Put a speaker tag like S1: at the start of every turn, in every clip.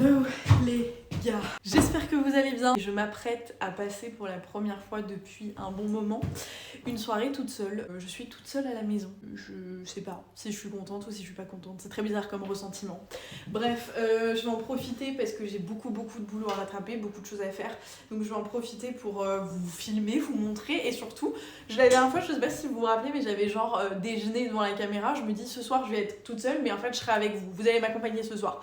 S1: Hello les gars, j'espère que vous allez bien. Je m'apprête à passer pour la première fois depuis un bon moment une soirée toute seule. Je suis toute seule à la maison. Je sais pas si je suis contente ou si je suis pas contente. C'est très bizarre comme ressentiment. Bref, je vais en profiter parce que j'ai beaucoup de boulot à rattraper, beaucoup de choses à faire. Donc je vais en profiter pour vous filmer, vous montrer et surtout, la dernière fois, je sais pas si vous vous rappelez, mais j'avais genre déjeuné devant la caméra. Je me dis ce soir je vais être toute seule, mais en fait je serai avec vous. Vous allez m'accompagner ce soir.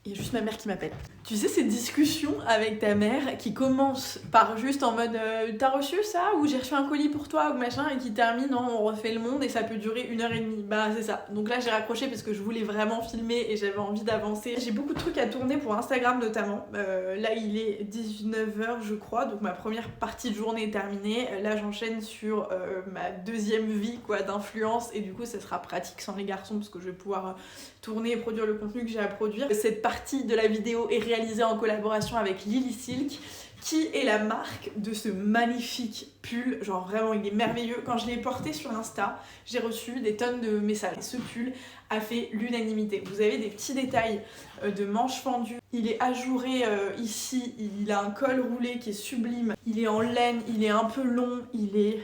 S1: Il y a juste ma mère qui m'appelle. Tu sais, ces discussions avec ta mère qui commencent par juste en mode t'as reçu ça ou j'ai reçu un colis pour toi ou machin et qui termine en on refait le monde et ça peut durer 1h30. Bah c'est ça. Donc là j'ai raccroché parce que je voulais vraiment filmer et j'avais envie d'avancer. J'ai beaucoup de trucs à tourner pour Instagram notamment. Là il est 19h je crois, donc ma première partie de journée est terminée. Là j'enchaîne sur ma deuxième vie quoi d'influence et du coup ça sera pratique sans les garçons parce que je vais pouvoir tourner et produire le contenu que j'ai à produire. Cette partie de la vidéo est réalisée en collaboration avec Lily Silk qui est la marque de ce magnifique pull, genre vraiment il est merveilleux. Quand je l'ai porté sur Insta, j'ai reçu des tonnes de messages. Et ce pull a fait l'unanimité. Vous avez des petits détails de manches fendues, il est ajouré ici, il a un col roulé qui est sublime, il est en laine, il est un peu long, il est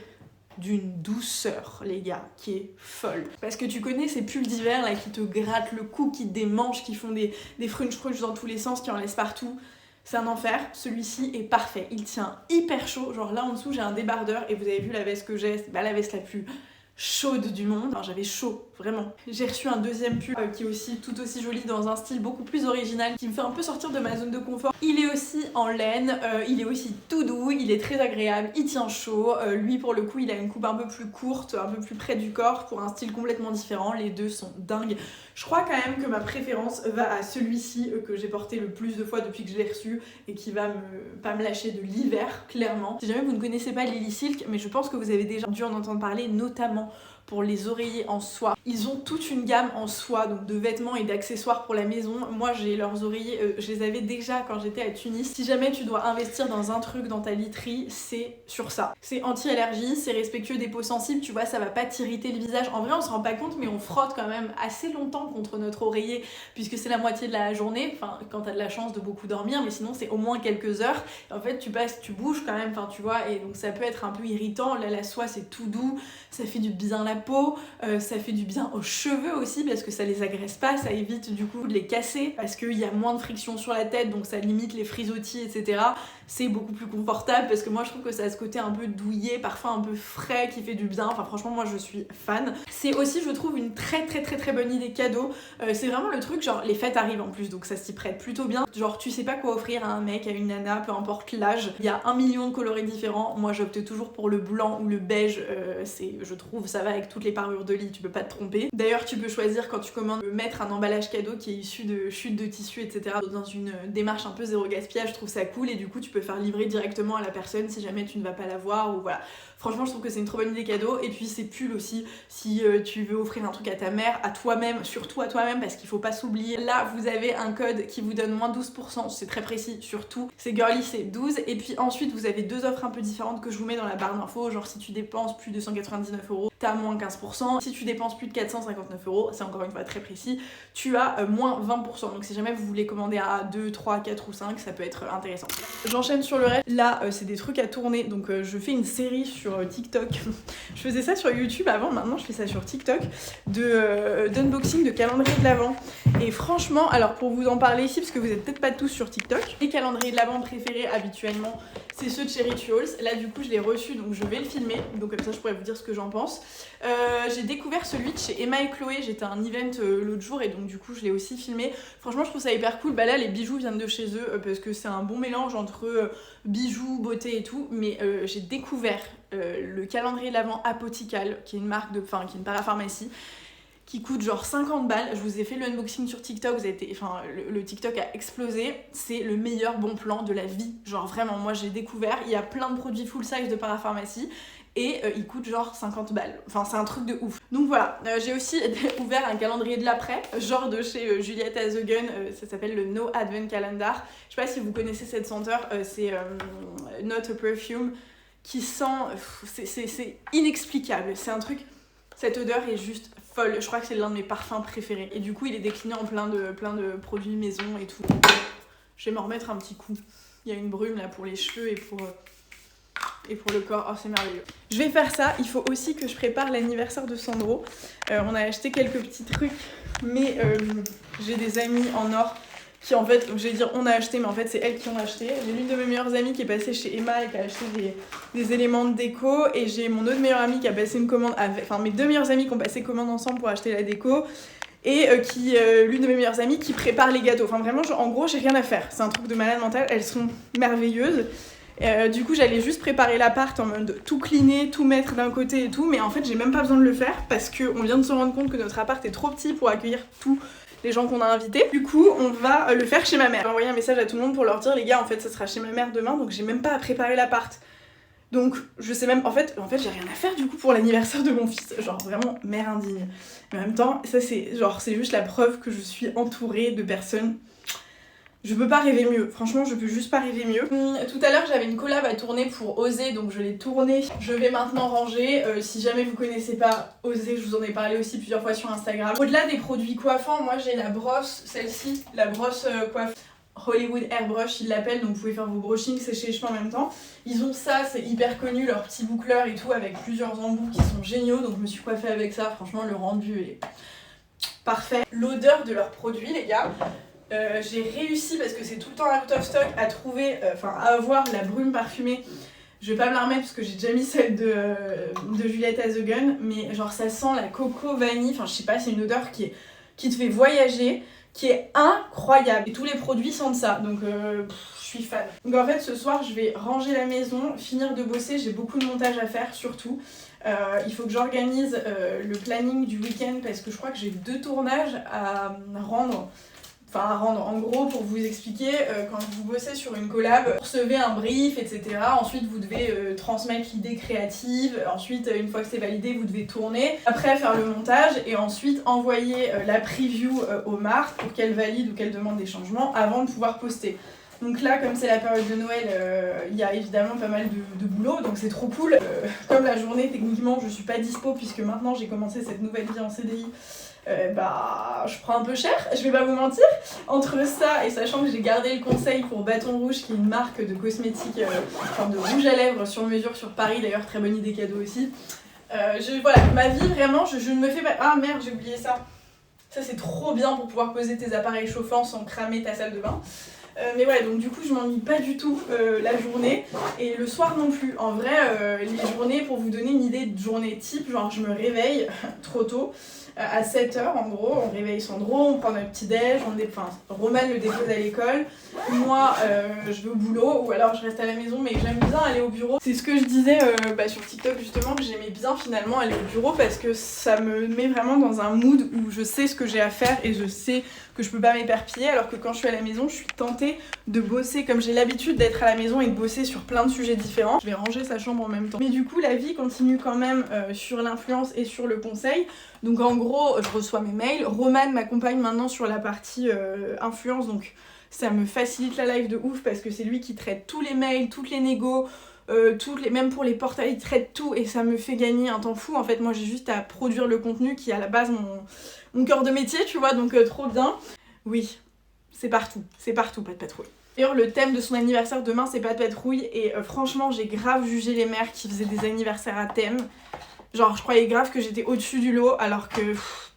S1: d'une douceur les gars qui est folle parce que tu connais ces pulls d'hiver là qui te grattent le cou, qui te démangent, qui font des frunch dans tous les sens, qui en laissent partout. C'est un enfer. Celui-ci est parfait, il tient hyper chaud, genre là en dessous j'ai un débardeur et vous avez vu la veste que j'ai, c'est la veste la plus chaude du monde. Enfin, j'avais chaud, vraiment. J'ai reçu un deuxième pull qui est aussi tout aussi joli dans un style beaucoup plus original qui me fait un peu sortir de ma zone de confort. Il est aussi en laine, il est aussi tout doux, il est très agréable, il tient chaud. Lui pour le coup il a une coupe un peu plus courte, un peu plus près du corps pour un style complètement différent. Les deux sont dingues. Je crois quand même que ma préférence va à celui-ci que j'ai porté le plus de fois depuis que je l'ai reçu et qui va pas me lâcher de l'hiver, clairement. Si jamais vous ne connaissez pas Lily Silk, mais je pense que vous avez déjà dû en entendre parler, notamment pour les oreillers en soie. Ils ont toute une gamme en soie, donc de vêtements et d'accessoires pour la maison. Moi j'ai leurs oreillers, je les avais déjà quand j'étais à Tunis. Si jamais tu dois investir dans un truc dans ta literie, c'est sur ça. C'est anti-allergie, c'est respectueux des peaux sensibles, tu vois, ça va pas t'irriter le visage. En vrai on se rend pas compte mais on frotte quand même assez longtemps contre notre oreiller puisque c'est la moitié de la journée, enfin quand t'as de la chance de beaucoup dormir, mais sinon c'est au moins quelques heures. Et en fait tu bouges quand même, enfin tu vois, et donc ça peut être un peu irritant. Là la soie c'est tout doux, ça fait du bien la peau, ça fait du bien aux cheveux aussi parce que ça les agresse pas, ça évite du coup de les casser parce qu'il y a moins de friction sur la tête donc ça limite les frisottis etc. C'est beaucoup plus confortable parce que moi je trouve que ça a ce côté un peu douillet, parfois un peu frais qui fait du bien, enfin franchement moi je suis fan. C'est aussi je trouve une très bonne idée cadeau, c'est vraiment le truc genre les fêtes arrivent en plus donc ça s'y prête plutôt bien, genre tu sais pas quoi offrir à un mec, à une nana, peu importe l'âge, il y a 1 million de coloris différents, moi j'opte toujours pour le blanc ou le beige, je trouve ça va avec toutes les parures de lit, tu peux pas te tromper. D'ailleurs tu peux choisir quand tu commandes de mettre un emballage cadeau qui est issu de chutes de tissu etc. dans une démarche un peu zéro gaspillage, je trouve ça cool et du coup tu peux faire livrer directement à la personne si jamais tu ne vas pas la voir ou voilà. Franchement je trouve que c'est une trop bonne idée cadeau et puis c'est pull aussi si tu veux offrir un truc à ta mère, à toi-même, surtout à toi-même parce qu'il faut pas s'oublier. Là vous avez un code qui vous donne moins 12%, c'est très précis surtout, c'est girly c'est 12 et puis ensuite vous avez deux offres un peu différentes que je vous mets dans la barre d'infos, genre si tu dépenses plus de 199€, t'as moins 15%, si tu dépenses plus de 459€, c'est encore une fois très précis, tu as moins 20%, donc si jamais vous voulez commander à 2, 3, 4 ou 5, ça peut être intéressant. J'enchaîne sur le reste, là c'est des trucs à tourner, donc je fais une série sur TikTok, je faisais ça sur YouTube avant, maintenant je fais ça sur TikTok, d'unboxing de calendrier de l'Avent, et franchement, alors pour vous en parler ici, parce que vous êtes peut-être pas tous sur TikTok, les calendriers de l'Avent préférés habituellement, c'est ceux de chez Rituals. Là du coup je l'ai reçu donc je vais le filmer, donc comme ça je pourrais vous dire ce que j'en pense. J'ai découvert celui de chez Emma et Chloé, j'étais à un event l'autre jour et donc du coup je l'ai aussi filmé. Franchement je trouve ça hyper cool, bah là les bijoux viennent de chez eux parce que c'est un bon mélange entre bijoux, beauté et tout, mais j'ai découvert le calendrier de l'Avent Apothicale qui est une marque qui est une parapharmacie qui coûte genre 50 balles. Je vous ai fait le unboxing sur TikTok, le TikTok a explosé, c'est le meilleur bon plan de la vie, genre vraiment, moi j'ai découvert, il y a plein de produits full size de parapharmacie et il coûte genre 50 balles, enfin c'est un truc de ouf. Donc voilà, j'ai aussi ouvert un calendrier de l'après, genre de chez Juliette Azogun, ça s'appelle le No Advent Calendar, je sais pas si vous connaissez cette senteur, c'est Not a Perfume, qui sent, c'est inexplicable, c'est un truc, cette odeur est juste folle, je crois que c'est l'un de mes parfums préférés. Et du coup il est décliné en plein de produits maison et tout. Je vais me remettre un petit coup. Il y a une brume là pour les cheveux et pour le corps. Oh, c'est merveilleux. Je vais faire ça. Il faut aussi que je prépare l'anniversaire de Sandro. On a acheté quelques petits trucs, mais j'ai des amis en or qui en fait, je vais dire on a acheté, mais en fait c'est elles qui ont acheté. J'ai l'une de mes meilleures amies qui est passée chez Emma et qui a acheté des éléments de déco, et j'ai mon autre meilleure amie qui a passé une commande enfin mes deux meilleures amies qui ont passé commande ensemble pour acheter la déco, et l'une de mes meilleures amies qui prépare les gâteaux. Enfin vraiment, en gros j'ai rien à faire, c'est un truc de malade mental, elles sont merveilleuses. Du coup j'allais juste préparer l'appart en mode tout cleaner, tout mettre d'un côté et tout, mais en fait j'ai même pas besoin de le faire parce qu'on vient de se rendre compte que notre appart est trop petit pour accueillir tous les gens qu'on a invités. Du coup on va le faire chez ma mère. J'ai envoyé un message à tout le monde pour leur dire les gars en fait ça sera chez ma mère demain, donc j'ai même pas à préparer l'appart. Donc je sais même, en fait j'ai rien à faire du coup pour l'anniversaire de mon fils, genre vraiment mère indigne. Mais en même temps ça c'est juste la preuve que je suis entourée de personnes. Je peux pas rêver mieux, franchement je peux juste pas rêver mieux. Tout à l'heure j'avais une collab à tourner pour Oser, donc je l'ai tournée. Je vais maintenant ranger. Si jamais vous connaissez pas Oser, je vous en ai parlé aussi plusieurs fois sur Instagram. Au-delà des produits coiffants, moi j'ai la brosse, celle-ci, la brosse coiffe Hollywood Airbrush ils l'appellent, donc vous pouvez faire vos brushings, sécher les cheveux en même temps. Ils ont ça, c'est hyper connu, leur petit boucleur et tout avec plusieurs embouts qui sont géniaux, donc je me suis coiffée avec ça, franchement le rendu est parfait. L'odeur de leurs produits les gars, j'ai réussi, parce que c'est tout le temps out of stock, à trouver, à avoir la brume parfumée. Je vais pas me la remettre parce que j'ai déjà mis celle de Juliette as a Gun, mais genre ça sent la coco vanille, enfin je sais pas, c'est une odeur qui te fait voyager, qui est incroyable. Et tous les produits sentent ça, donc je suis fan. Donc en fait ce soir je vais ranger la maison, finir de bosser, j'ai beaucoup de montage à faire surtout. Il faut que j'organise le planning du week-end parce que je crois que j'ai 2 tournages à rendre. En gros, pour vous expliquer, quand vous bossez sur une collab, vous recevez un brief, etc. Ensuite, vous devez transmettre l'idée créative. Ensuite, une fois que c'est validé, vous devez tourner. Après, faire le montage et ensuite envoyer la preview aux marques pour qu'elles valident ou qu'elles demandent des changements avant de pouvoir poster. Donc là, comme c'est la période de Noël, il y a évidemment pas mal de boulot, donc c'est trop cool. Comme la journée, techniquement, je suis pas dispo puisque maintenant j'ai commencé cette nouvelle vie en CDI. Je prends un peu cher, je vais pas vous mentir. Entre ça et sachant que j'ai gardé le conseil pour Bâton Rouge, qui est une marque de cosmétiques, de rouge à lèvres sur mesure sur Paris, d'ailleurs très bonne idée cadeau aussi. Voilà, ma vie vraiment, je ne me fais pas... Ah merde, j'ai oublié ça. Ça c'est trop bien pour pouvoir poser tes appareils chauffants sans cramer ta salle de bain. Mais voilà, donc du coup je m'ennuie pas du tout la journée et le soir non plus. En vrai, les journées, pour vous donner une idée de journée type, genre je me réveille trop tôt, à 7h en gros, on réveille Sandro, on prend notre petit déj, Roman le dépose à l'école, moi je vais au boulot ou alors je reste à la maison, mais j'aime bien aller au bureau. C'est ce que je disais sur TikTok justement, que j'aimais bien finalement aller au bureau parce que ça me met vraiment dans un mood où je sais ce que j'ai à faire et je sais que je peux pas m'éparpiller, alors que quand je suis à la maison, je suis tentée de bosser comme j'ai l'habitude d'être à la maison et de bosser sur plein de sujets différents. Je vais ranger sa chambre en même temps. Mais du coup, la vie continue quand même sur l'influence et sur le conseil. Donc en gros, je reçois mes mails. Roman m'accompagne maintenant sur la partie influence, donc ça me facilite la life de ouf parce que c'est lui qui traite tous les mails, toutes les négos, même pour les portails, il traite tout et ça me fait gagner un temps fou. En fait, moi j'ai juste à produire le contenu qui est à la base mon cœur de métier, tu vois, donc trop bien. Oui, c'est partout, pas de patrouille. D'ailleurs, le thème de son anniversaire demain, c'est pas de patrouille, et franchement, j'ai grave jugé les mères qui faisaient des anniversaires à thème. Genre, je croyais grave que j'étais au-dessus du lot, alors que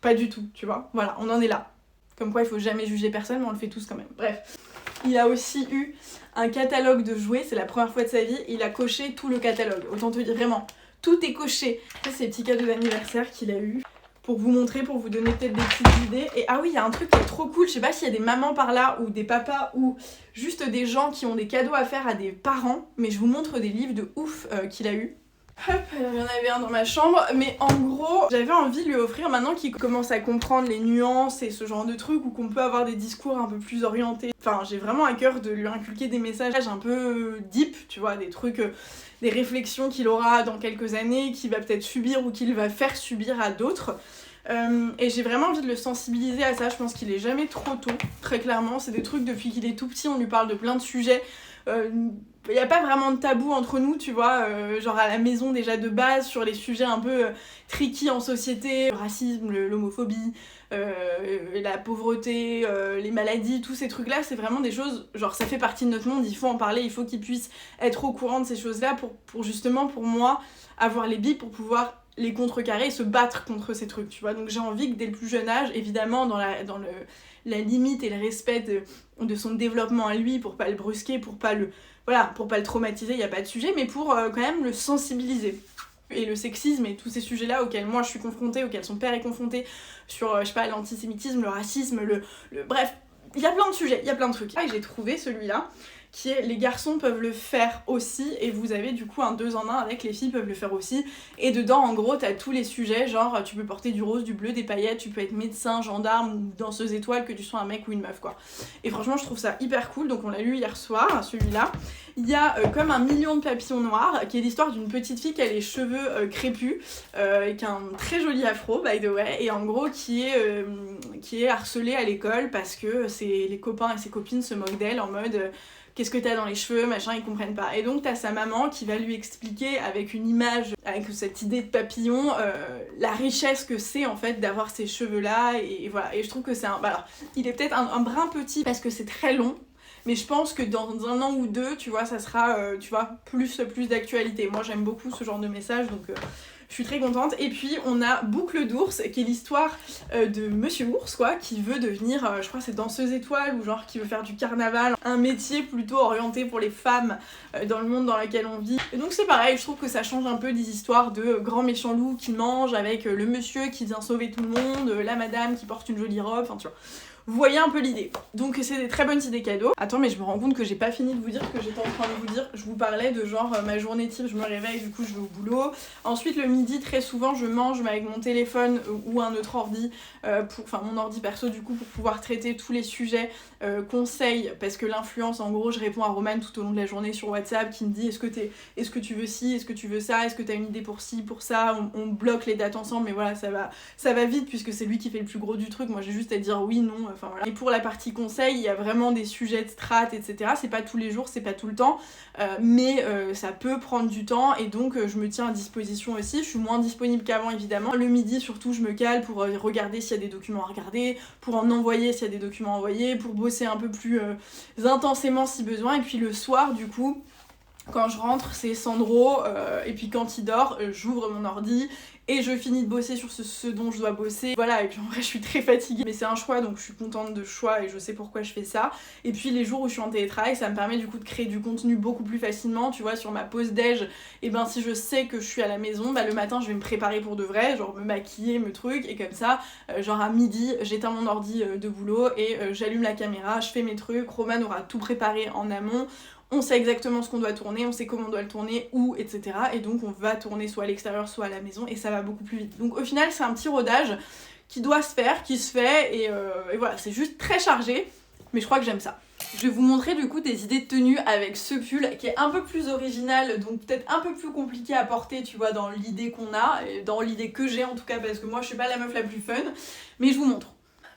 S1: pas du tout, tu vois. Voilà, on en est là. Comme quoi, il faut jamais juger personne, mais on le fait tous quand même. Bref. Il a aussi eu un catalogue de jouets, c'est la première fois de sa vie, il a coché tout le catalogue. Autant te dire, vraiment, tout est coché. Ça, c'est les petits cadeaux d'anniversaire qu'il a eu. Pour vous montrer, pour vous donner peut-être des petites idées. Et ah oui, il y a un truc qui est trop cool, je sais pas s'il y a des mamans par là, ou des papas, ou juste des gens qui ont des cadeaux à faire à des parents, mais je vous montre des livres de ouf qu'il a eu. Hop, alors il y en avait un dans ma chambre, mais en gros, j'avais envie de lui offrir, maintenant qu'il commence à comprendre les nuances et ce genre de trucs, ou qu'on peut avoir des discours un peu plus orientés. Enfin, j'ai vraiment à cœur de lui inculquer des messages un peu deep, tu vois, des trucs... des réflexions qu'il aura dans quelques années, qu'il va peut-être subir ou qu'il va faire subir à d'autres. Et j'ai vraiment envie de le sensibiliser à ça, je pense qu'il est jamais trop tôt, très clairement. C'est des trucs, depuis qu'il est tout petit, on lui parle de plein de sujets il n'y a pas vraiment de tabou entre nous, tu vois, genre à la maison déjà de base, sur les sujets un peu tricky en société, le racisme, l'homophobie, la pauvreté, les maladies, tous ces trucs-là, c'est vraiment des choses, genre ça fait partie de notre monde, il faut en parler, il faut qu'ils puissent être au courant de ces choses-là pour justement, pour moi, avoir les billes pour pouvoir les contrecarrer et se battre contre ces trucs, tu vois. Donc j'ai envie que dès le plus jeune âge, évidemment dans la limite et le respect de son développement à lui, pour pas le brusquer, pour pas le traumatiser, il n'y a pas de sujet, mais pour quand même le sensibiliser. Et le sexisme et tous ces sujets-là auxquels moi je suis confrontée, auxquels son père est confronté, sur, je sais pas, l'antisémitisme, le racisme, bref, il y a plein de sujets, il y a plein de trucs. Et j'ai trouvé celui-là, qui est les garçons peuvent le faire aussi, et vous avez du coup un 2 en 1 avec les filles peuvent le faire aussi. Et dedans, en gros, t'as tous les sujets, genre tu peux porter du rose, du bleu, des paillettes, tu peux être médecin, gendarme ou danseuse étoile, que tu sois un mec ou une meuf, quoi. Et franchement, je trouve ça hyper cool, donc on l'a lu hier soir, celui-là. Il y a comme 1 million de papillons noirs, qui est l'histoire d'une petite fille qui a les cheveux crépus, qui a un très joli afro, by the way, et en gros qui est harcelée à l'école parce que les copains et ses copines se moquent d'elle en mode qu'est-ce que t'as dans les cheveux, machin, ils comprennent pas. Et donc t'as sa maman qui va lui expliquer avec une image, avec cette idée de papillon, la richesse que c'est en fait d'avoir ces cheveux-là, et voilà. Et je trouve que c'est alors, il est peut-être un brin petit parce que c'est très long, mais je pense que dans 1 an ou 2, tu vois, ça sera, tu vois, plus d'actualité. Moi j'aime beaucoup ce genre de message, donc je suis très contente. Et puis on a Boucle d'ours, qui est l'histoire de Monsieur Ours, quoi, qui veut devenir, je crois que c'est danseuse étoile, ou genre qui veut faire du carnaval, un métier plutôt orienté pour les femmes dans le monde dans lequel on vit. Et donc c'est pareil, je trouve que ça change un peu des histoires de grands méchants loups qui mangent, avec le monsieur qui vient sauver tout le monde, la madame qui porte une jolie robe, enfin tu vois. Vous voyez un peu l'idée. Donc c'est des très bonnes idées cadeaux. Attends, mais je me rends compte que j'ai pas fini de vous dire ce que j'étais en train de vous dire. Je vous parlais de genre ma journée type, je me réveille, du coup je vais au boulot. Ensuite le midi, très souvent je mange avec mon téléphone ou un autre ordi, mon ordi perso du coup, pour pouvoir traiter tous les sujets, conseils, parce que l'influence, en gros je réponds à Romane tout au long de la journée sur WhatsApp qui me dit est-ce que tu veux ci, est-ce que tu veux ça, est-ce que t'as une idée pour ci, pour ça, on bloque les dates ensemble, mais voilà, ça va vite puisque c'est lui qui fait le plus gros du truc, moi j'ai juste à dire oui, non, enfin voilà. Et pour la partie conseil, il y a vraiment des sujets de strat, etc. C'est pas tous les jours, c'est pas tout le temps, mais ça peut prendre du temps, et donc je me tiens à disposition aussi. Je suis moins disponible qu'avant évidemment. Le midi surtout, je me cale pour regarder s'il y a des documents à regarder, pour en envoyer s'il y a des documents à envoyer, pour bosser un peu plus intensément si besoin. Et puis le soir du coup, quand je rentre, c'est Sandro, et puis quand il dort, j'ouvre mon ordi et je finis de bosser sur ce dont je dois bosser. Voilà, et puis en vrai je suis très fatiguée, mais c'est un choix, donc je suis contente de ce choix et je sais pourquoi je fais ça. Et puis les jours où je suis en télétravail, ça me permet du coup de créer du contenu beaucoup plus facilement, tu vois, sur ma pause déj, et ben si je sais que je suis à la maison, bah le matin je vais me préparer pour de vrai, genre me maquiller, me truc, et comme ça, genre à midi, j'éteins mon ordi de boulot et j'allume la caméra, je fais mes trucs, Romane aura tout préparé en amont. On sait exactement ce qu'on doit tourner, on sait comment on doit le tourner, où, etc. Et donc on va tourner soit à l'extérieur, soit à la maison, et ça va beaucoup plus vite. Donc au final, c'est un petit rodage qui doit se faire, qui se fait, et voilà, c'est juste très chargé, mais je crois que j'aime ça. Je vais vous montrer du coup des idées de tenue avec ce pull qui est un peu plus original, donc peut-être un peu plus compliqué à porter, tu vois, dans l'idée qu'on a, et dans l'idée que j'ai en tout cas, parce que moi je suis pas la meuf la plus fun, mais je vous montre.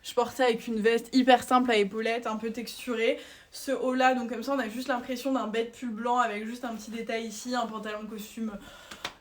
S1: Je porte ça avec une veste hyper simple à épaulettes, un peu texturée. Ce haut là, donc comme ça on a juste l'impression d'un bête pull blanc avec juste un petit détail ici, un pantalon de costume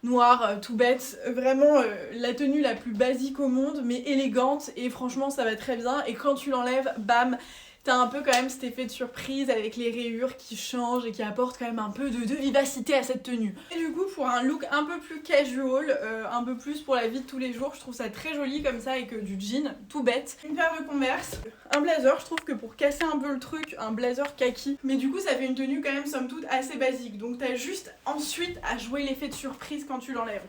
S1: noir, tout bête. Vraiment la tenue la plus basique au monde, mais élégante, et franchement ça va très bien. Et quand tu l'enlèves, bam, t'as un peu quand même cet effet de surprise avec les rayures qui changent et qui apportent quand même un peu de vivacité à cette tenue. Et du coup, pour un look un peu plus casual, un peu plus pour la vie de tous les jours, je trouve ça très joli comme ça, avec du jean tout bête. Une paire de Converse, un blazer, je trouve que pour casser un peu le truc, un blazer kaki. Mais du coup, ça fait une tenue quand même somme toute assez basique. Donc t'as juste ensuite à jouer l'effet de surprise quand tu l'enlèves.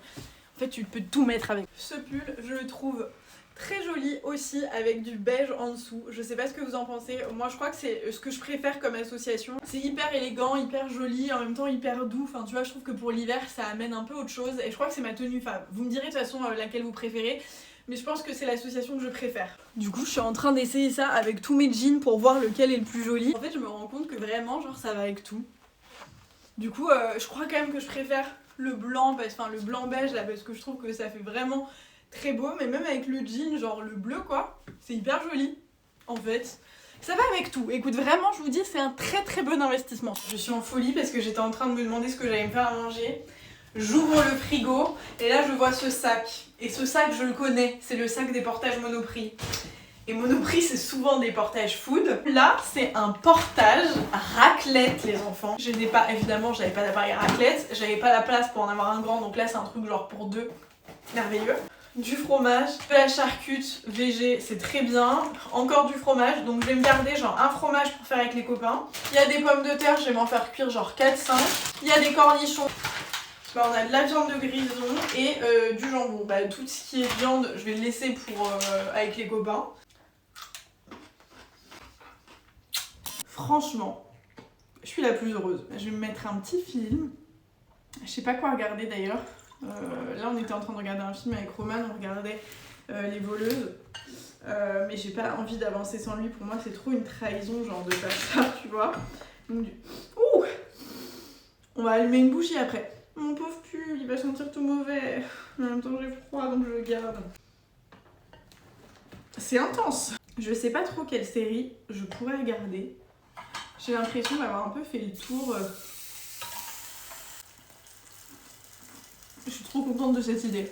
S1: En fait, tu peux tout mettre avec. Ce pull, je le trouve très joli aussi, avec du beige en dessous. Je sais pas ce que vous en pensez, moi je crois que c'est ce que je préfère comme association. C'est hyper élégant, hyper joli, en même temps hyper doux, enfin tu vois, je trouve que pour l'hiver ça amène un peu autre chose, et je crois que c'est ma tenue femme. Vous me direz de toute façon laquelle vous préférez, mais je pense que c'est l'association que je préfère. Du coup je suis en train d'essayer ça avec tous mes jeans pour voir lequel est le plus joli. En fait je me rends compte que vraiment genre ça va avec tout. Du coup je crois quand même que je préfère le blanc, le blanc beige là, parce que je trouve que ça fait vraiment très beau, mais même avec le jean, genre le bleu quoi, c'est hyper joli en fait. Ça va avec tout. Écoute, vraiment, je vous dis, c'est un très très bon investissement. Je suis en folie parce que j'étais en train de me demander ce que j'allais me faire à manger. J'ouvre le frigo et là je vois ce sac. Et ce sac, je le connais, c'est le sac des portages Monoprix. Et Monoprix, c'est souvent des portages food. Là, c'est un portage raclette, les enfants. Évidemment, j'avais pas d'appareil raclette, j'avais pas la place pour en avoir un grand, donc là, c'est un truc genre pour deux. Merveilleux. Du fromage, de la charcute VG, c'est très bien. Encore du fromage, donc je vais me garder genre un fromage pour faire avec les copains. Il y a des pommes de terre, je vais m'en faire cuire genre 4-5. Il y a des cornichons. Bah, on a de la viande de grison et du jambon. Bah, tout ce qui est viande, je vais le laisser pour avec les copains. Franchement, je suis la plus heureuse. Je vais me mettre un petit film. Je sais pas quoi regarder d'ailleurs. Là, on était en train de regarder un film avec Roman, on regardait Les Voleuses. Mais j'ai pas envie d'avancer sans lui. Pour moi, c'est trop une trahison, genre de faire ça, tu vois. Donc, ouh, on va allumer une bougie après. Mon pauvre pull, il va sentir tout mauvais. En même temps, j'ai froid, donc je le garde. C'est intense. Je sais pas trop quelle série je pourrais regarder. J'ai l'impression d'avoir un peu fait le tour. Je suis trop contente de cette idée.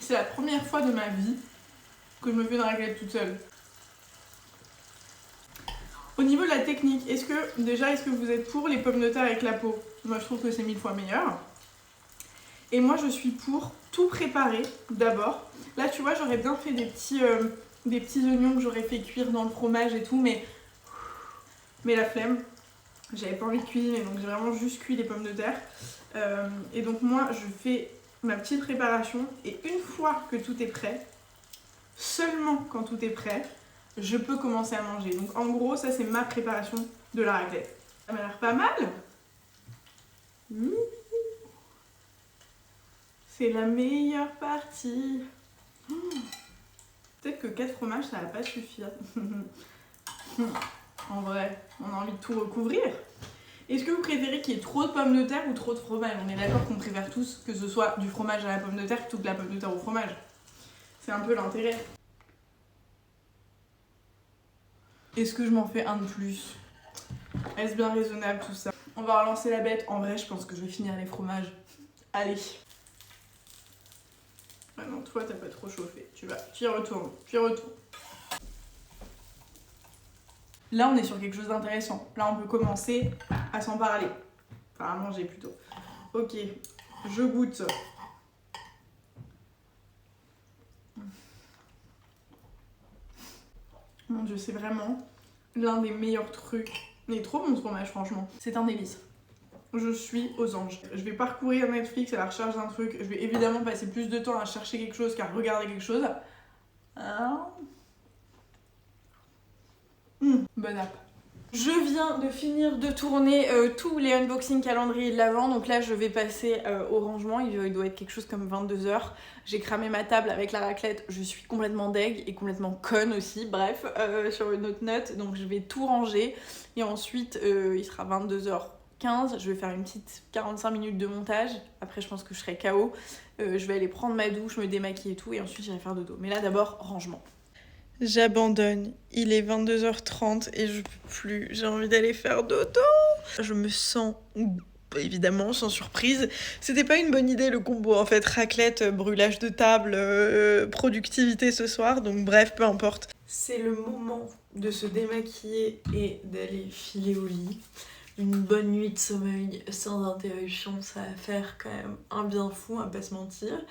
S1: C'est la première fois de ma vie que je me fais une raclette toute seule. Au niveau de la technique, est-ce que vous êtes pour les pommes de terre avec la peau? Moi, je trouve que c'est 1000 fois meilleur. Et moi, je suis pour tout préparer d'abord. Là, tu vois, j'aurais bien fait des petits oignons que j'aurais fait cuire dans le fromage et tout, mais la flemme. J'avais pas envie de cuisiner, donc j'ai vraiment juste cuit les pommes de terre. Et donc moi, je fais ma petite préparation et une fois que tout est prêt, seulement quand tout est prêt, je peux commencer à manger. Donc en gros, ça c'est ma préparation de la raclette. Ça m'a l'air pas mal. C'est la meilleure partie. Peut-être que 4 fromages, ça va pas suffire. En vrai, on a envie de tout recouvrir. Est-ce que vous préférez qu'il y ait trop de pommes de terre ou trop de fromage? On est d'accord qu'on préfère tous que ce soit du fromage à la pomme de terre plutôt que de la pomme de terre au fromage. C'est un peu l'intérêt. Est-ce que je m'en fais un de plus? Est-ce bien raisonnable tout ça? On va relancer la bête. En vrai, je pense que je vais finir les fromages. Allez. Ah non, toi, t'as pas trop chauffé. Tu y retournes. Là, on est sur quelque chose d'intéressant. Là, on peut commencer à s'en parler. Enfin, à manger plutôt. Ok, je goûte. Mon Dieu, c'est vraiment l'un des meilleurs trucs. Il est trop bon ce fromage, franchement. C'est un délice. Je suis aux anges. Je vais parcourir Netflix à la recherche d'un truc. Je vais évidemment passer plus de temps à chercher quelque chose qu'à regarder quelque chose. Bon app. Je viens de finir de tourner tous les unboxing calendrier de l'Avent, donc là je vais passer au rangement, il doit être quelque chose comme 22h. J'ai cramé ma table avec la raclette, je suis complètement deg et complètement conne aussi, bref, sur une autre note, donc je vais tout ranger et ensuite il sera 22h15, je vais faire une petite 45 minutes de montage, après je pense que je serai KO, je vais aller prendre ma douche, me démaquiller et tout et ensuite j'irai faire dodo, mais là d'abord rangement. J'abandonne, il est 22h30 et je peux plus, j'ai envie d'aller faire dodo. Je me sens, évidemment, sans surprise, c'était pas une bonne idée le combo en fait, raclette, brûlage de table, productivité ce soir, donc bref, peu importe. C'est le moment de se démaquiller et d'aller filer au lit. Une bonne nuit de sommeil sans interruption, ça va faire quand même un bien fou, on va pas se mentir.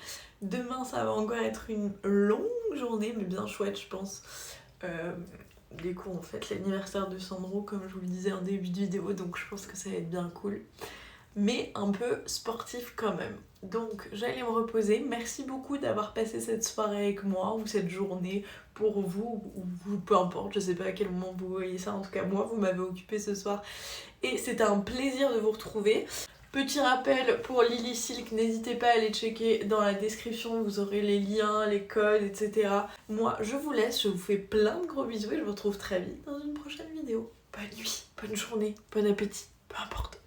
S1: Demain, ça va encore être une longue journée, mais bien chouette, je pense. Du coup, on fête l'anniversaire de Sandro, comme je vous le disais en début de vidéo, donc je pense que ça va être bien cool. Mais un peu sportif quand même. Donc, j'allais me reposer. Merci beaucoup d'avoir passé cette soirée avec moi, ou cette journée, pour vous, ou peu importe, je sais pas à quel moment vous voyez ça. En tout cas, moi, vous m'avez occupé ce soir. Et c'était un plaisir de vous retrouver. Petit rappel pour Lily Silk, n'hésitez pas à aller checker dans la description, vous aurez les liens, les codes, etc. Moi, je vous laisse, je vous fais plein de gros bisous et je vous retrouve très vite dans une prochaine vidéo. Bonne nuit, bonne journée, bon appétit, peu importe.